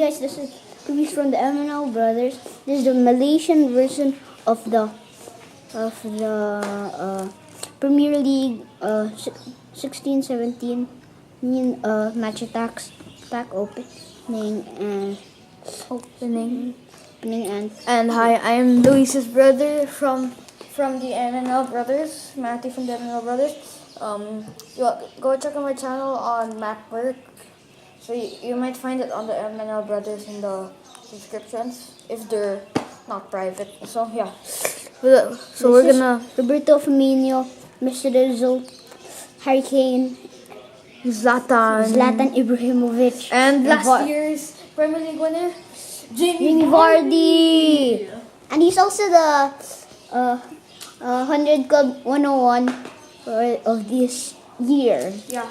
guys, this is movies from the MNL Brothers. This is the Malaysian version of the Premier League 16-17 Match Attax pack opening And hi, I am Luis's brother from the MNL Brothers, Matty from the MNL Brothers. Go check out my channel on MacWork. So you might find it on the MNL Brothers in the subscriptions if they're not private. So yeah. So we're gonna Roberto Firmino, Mr. Rizzo, Harry Kane, Zlatan Ibrahimovic, and last year's Premier League winner, Jamie Vardy. And he's also the 100 Club 101 of this year. Yeah.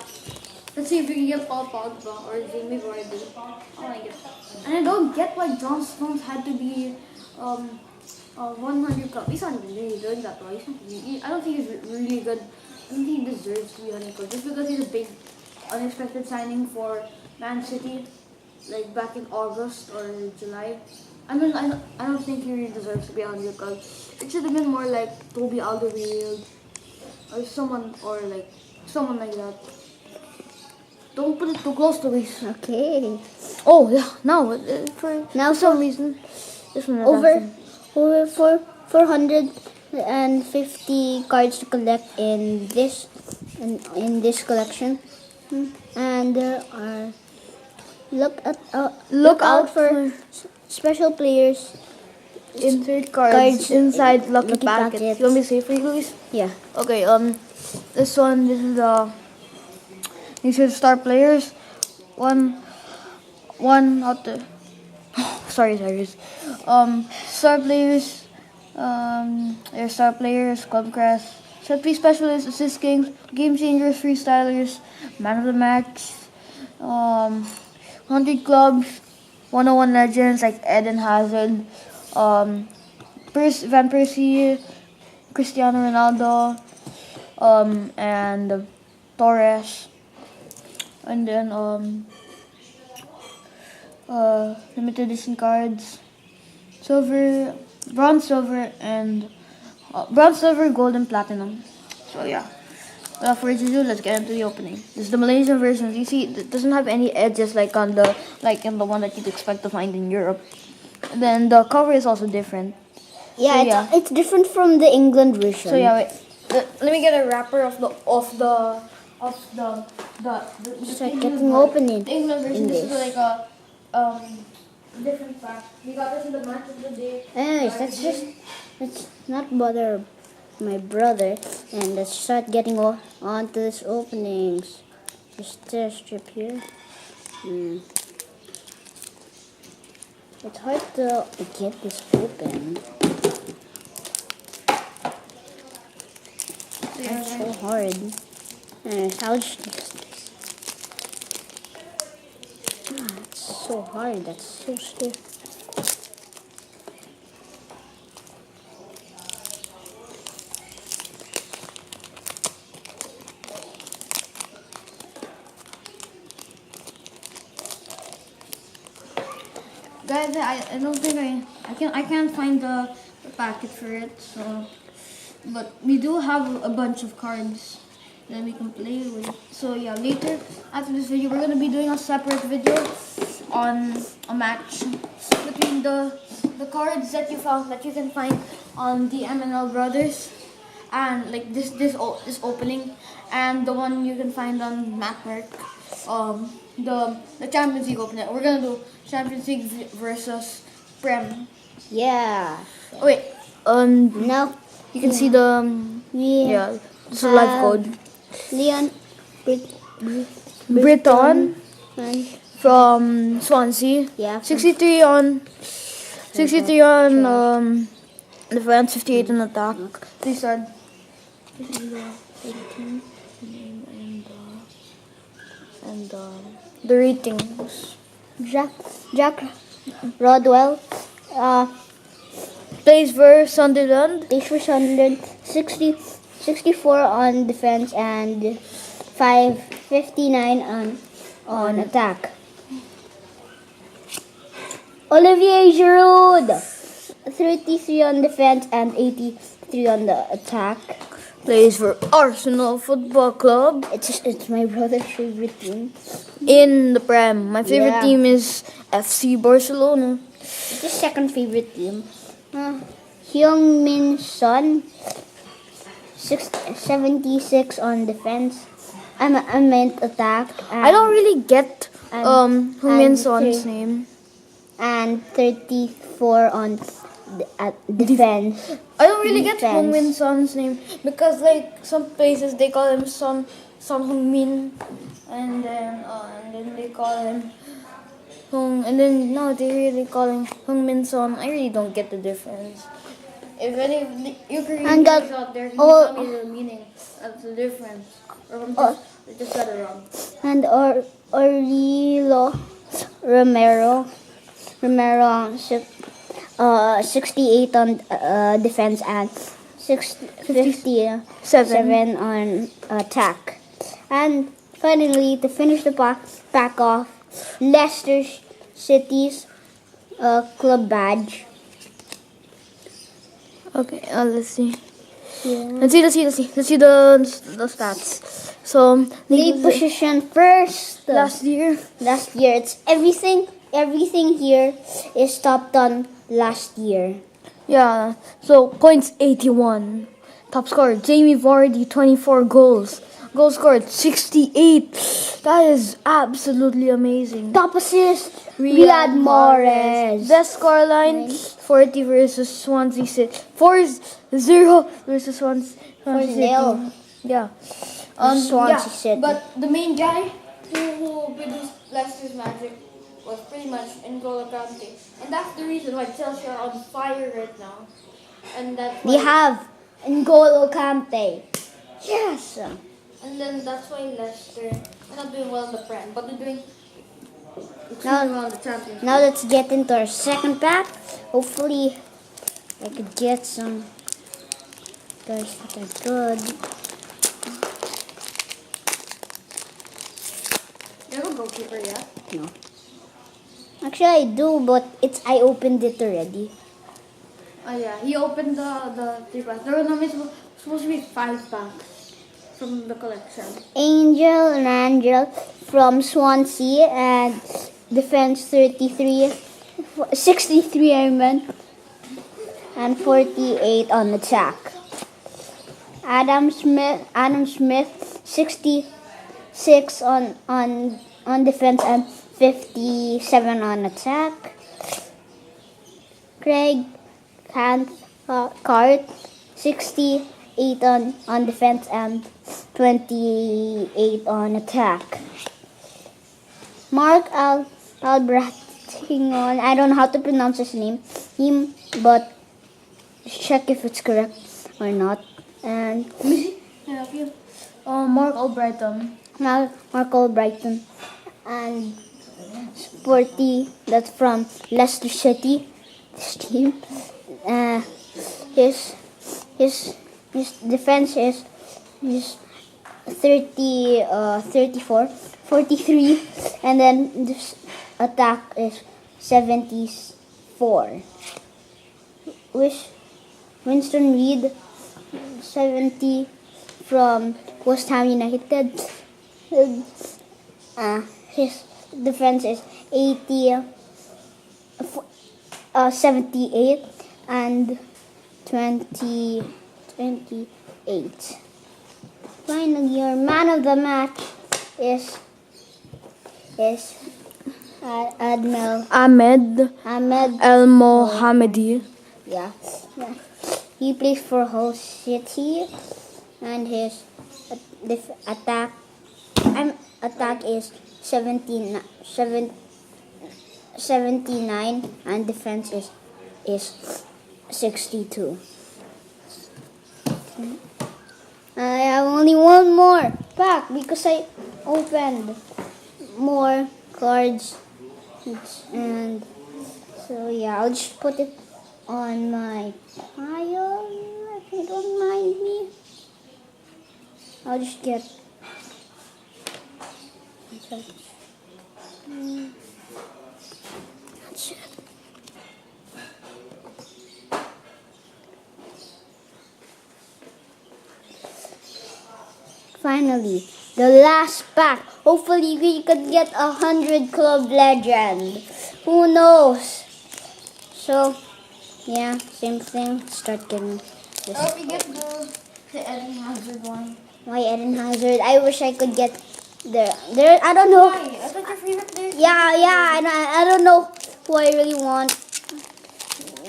Let's see if we can get Paul Pogba or Jamie Vardy. Oh my god. And I don't get why John Stones had to be 100 Club. He's not really doing that well. I don't think he's really good. I don't think he deserves to be 100 Club. Just because he's a big unexpected signing for Man City, like back in August or July. I don't think he really deserves to be 100 Club. It should have been more like Toby Alderweireld or someone like that. Don't put it too close to me. Okay. Oh yeah, now for some reason, this one over 450 cards to collect in this collection, and there are look out for special players. Insert cards inside lucky packets. You want me to say for you, Luis? Yeah. Okay. This is these are star players. One out the. Sorry. Star players. There's star players, club crest, set piece specialists, assist kings, game changers, freestylers, man of the match, 100 clubs, 101 legends like Eden Hazard, Van Persie, Cristiano Ronaldo, and Torres, and then limited edition cards, bronze, silver, gold, and platinum. So yeah, without further ado, let's get into the opening. This is the Malaysian version. You see, it doesn't have any edges like in the one that you'd expect to find in Europe. And then the cover is also different. Yeah, it's different from the England version. So yeah, wait. Let me get a wrapper of the Start getting opening. The England version. This is like a different pack. We got this in the match of the day. Anyways, let's not bother my brother, and let's start getting on to this openings. Just this strip here. It's hard to get this open. It's so hard. Anyways, I'll just use this. It's so hard. That's so stiff. Guys, I don't think I can't find the packet for it. So, but we do have a bunch of cards that we can play with. So yeah, later after this video, we're gonna be doing a separate video on a match between the cards that you can find on the MNL Brothers, and like this opening, and the one you can find on MacWork. The Champions League opening. We're gonna do Champions League versus Prem. Yeah. Oh, wait. Now you can see the it's a live code. Leon Britton from Swansea. Yeah. 63 on defense, 58 on attack. These are and the ratings. Jack Rodwell Plays for Sunderland. 64 on defense and 559 on attack. Olivier Giroud. 33 on defense and 83 on the attack. Plays for Arsenal Football Club It's my brother's favorite team. in the Prem. My favorite Yeah. team is FC Barcelona. It's his second favorite team. Hyung Min Son. 76 on defense. I meant attack. And, I don't really get Heung-min and Son's three- name. And 34 on defense. I don't really get Defense. Heung-min Son's name because like some places they call him Son Heung-min, and then they call him Hung, and then no, they really call him Heung-min Son. I really don't get the difference. If any of the Ukrainians And got- out there, can you oh. tell me the meaning of the difference? Or I just got it wrong. And Orlilo Romero, 68 on defense and 57 on attack. And finally, to finish the pack off, Leicester City's club badge. Okay, let's see. Yeah. Let's see the stats. So League position first. last year. Last year, it's everything here is topped on last year. Yeah, so points 81. Top scorer Jamie Vardy, 24 goals. Goals scored 68. That is absolutely amazing. Top assist, Riyad Mahrez. Best scoreline 40 versus Swansea City. 4-0 versus Swansea City. 4-0. Yeah. Swansea City. But the main guy who produced Leicester's magic was pretty much N'Golo Kante. And that's the reason why Chelsea are on fire right now. And that's We why, have N'Golo Kante. Yes. and then that's why Leicester are not doing well in the Prem, but they're doing Now- extremely well in the Championship. Now let's get into our second pack. Hopefully, I could get some guys that are good. You have a goalkeeper yet? No. Actually, I do, but I opened it already. Oh yeah, he opened the 3 packs. There were normally supposed to be 5 packs from the collection. Angel Rangel from Swansea and defense 63 I meant, and 48 on attack. Adam Smith 66 on defense and 57 on attack. Craig Cathcart 68 on defense and 28 on attack. Mark Albratingon, I don't know how to pronounce his name, but check if it's correct or not. And Can I help you? Mark Albrighton. Mark Albrighton and 40, that's from Leicester City, this team. His defense is 34, 43, and then this attack is 74. Winston Reed 70 from West Ham United. His defense is 78 and 28. Finally, our man of the match is Ahmed Ahmed. El Mohammedi. Yeah. He plays for Hull City, and his attack is 79 and defense is 62. I have only one more pack because I opened more cards, and so yeah, I'll just put it on my pile if you don't mind me. I'll just get that's it. finally, the last pack. Hopefully we could get 100 Club Legend. Who knows? So, yeah, same thing. Start getting this. I hope you get the Eden Hazard one. Why Eden Hazard? I wish I could get there. I don't know. Why? I thought your favorite player. Yeah, and I don't know who I really want.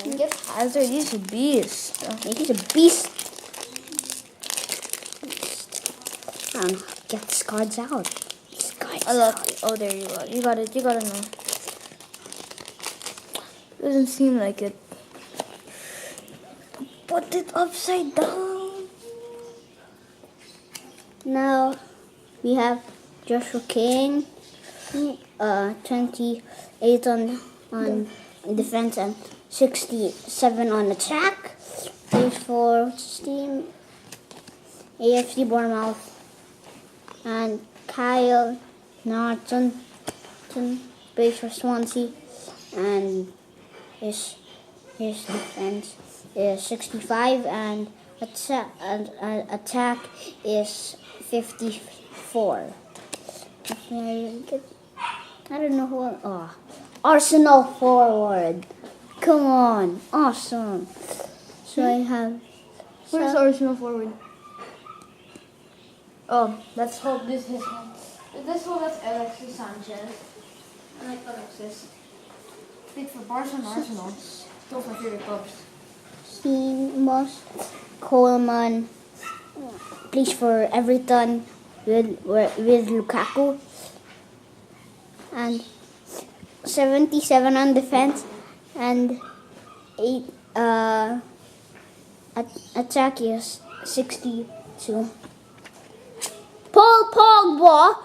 Get Hazard. He's a beast. He's a beast. Get these cards out. These cards out. Oh, there you go. You got it. You gotta know. Doesn't seem like it. Put it upside down. Now we have Joshua King, 28 on defense and 67 on attack. Plays for Steam, AFC Bournemouth, and Kyle Norton plays for Swansea, and his defense is 65 and attack is 54. I don't know who. Oh, Arsenal forward. Come on, awesome. So I have. Where's Arsenal forward? Oh, let's hope this is one. This one is Alexis Sanchez. I like Alexis. Played for Barca and Arsenal. Still my favorite clubs. Seamus Coleman plays for Everton with Lukaku, and 77 on defense and 8 attack is 62. Paul Pogba,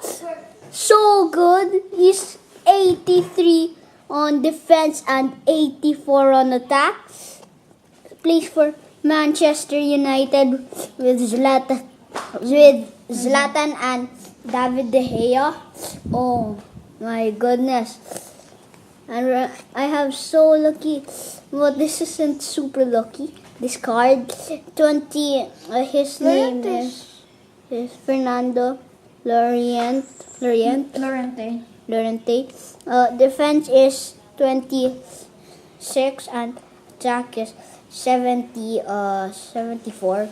so good. He's 83 on defense and 84 on attack. Plays for Manchester United with Zlatan and David De Gea. Oh my goodness. And I have so lucky, but this isn't super lucky. This card, 20, his name is Fernando Lorente. Defense is 26 and attack is 74.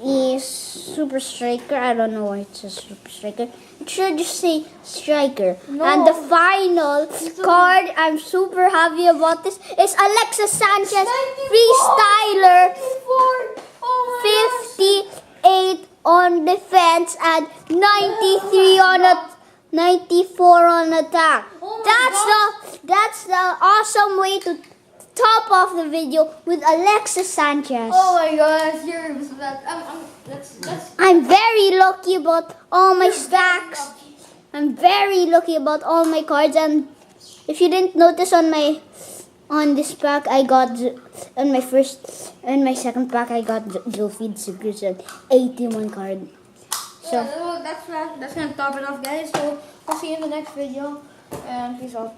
He's super striker. I don't know why it says super striker. It should just say striker. No. And the final card, I'm super happy about this, is Alexis Sanchez, freestyler, 58 on defense and 93 on 94 on attack. That's the awesome way to top off the video with Alexis Sanchez. Oh my gosh, I'm very lucky about all my stacks. I'm very lucky about all my cards, and if you didn't notice on this pack, I got on my second pack I got Gilfried Sigurdsson 81 card. So that's gonna top it off, guys. So I'll see you in the next video, and peace out.